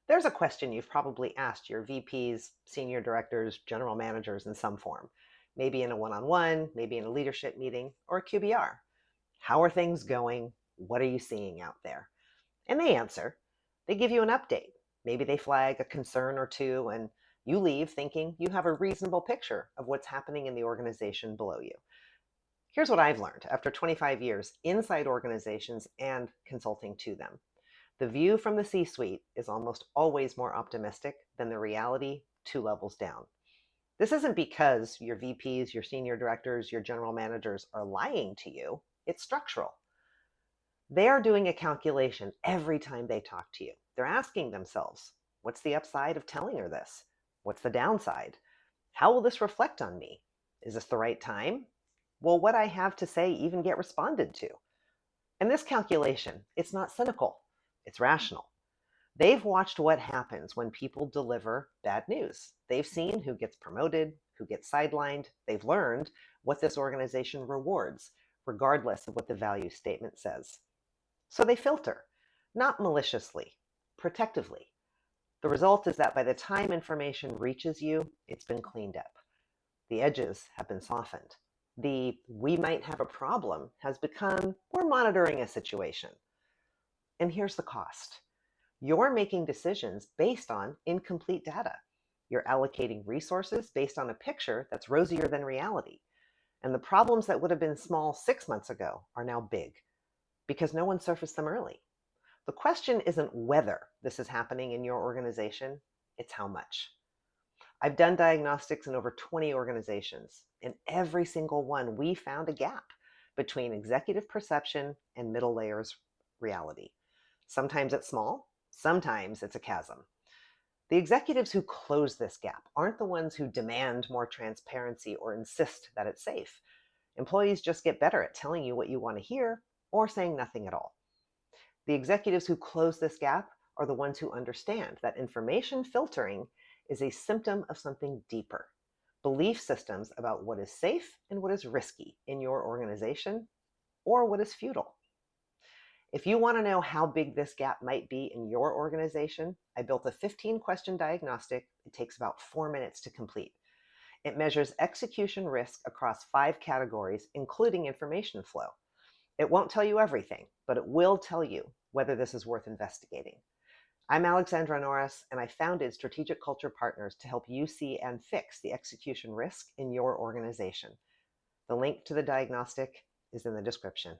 There's a question you've probably asked your VPs, senior directors, general managers in some form, maybe in a one-on-one, maybe in a leadership meeting, or a QBR. How are things going? What are you seeing out there? And they answer. They give you an update. Maybe they flag a concern or two, and you leave thinking you have a reasonable picture of what's happening in the organization below you. Here's what I've learned after 25 years inside organizations and consulting to them. The view from the C-suite is almost always more optimistic than the reality 2 levels down. This isn't because your VPs, your senior directors, your general managers are lying to you. It's structural. They are doing a calculation every time they talk to you. They're asking themselves, what's the upside of telling her this? What's the downside? How will this reflect on me? Is this the right time? Will what I have to say even get responded to? And this calculation, it's not cynical, it's rational. They've watched what happens when people deliver bad news. They've seen who gets promoted, who gets sidelined. They've learned what this organization rewards, regardless of what the value statement says. So they filter, not maliciously, protectively. The result is that by the time information reaches you, it's been cleaned up. The edges have been softened. The "we might have a problem" has become "we're monitoring a situation." And here's the cost. You're making decisions based on incomplete data. You're allocating resources based on a picture that's rosier than reality. And the problems that would have been small 6 months ago are now big because no one surfaced them early. The question isn't whether this is happening in your organization, it's how much. I've done diagnostics in over 20 organizations. In every single one, we found a gap between executive perception and middle layers reality. Sometimes it's small, sometimes it's a chasm. The executives who close this gap aren't the ones who demand more transparency or insist that it's safe. Employees just get better at telling you what you want to hear or saying nothing at all. The executives who close this gap are the ones who understand that information filtering is a symptom of something deeper. Belief systems about what is safe and what is risky in your organization, or what is futile. If you want to know how big this gap might be in your organization, I built a 15-question diagnostic. It takes about 4 minutes to complete. It measures execution risk across 5 categories, including information flow. It won't tell you everything, but it will tell you whether this is worth investigating. I'm Alexandra Norris, and I founded Strategic Culture Partners to help you see and fix the execution risk in your organization. The link to the diagnostic is in the description.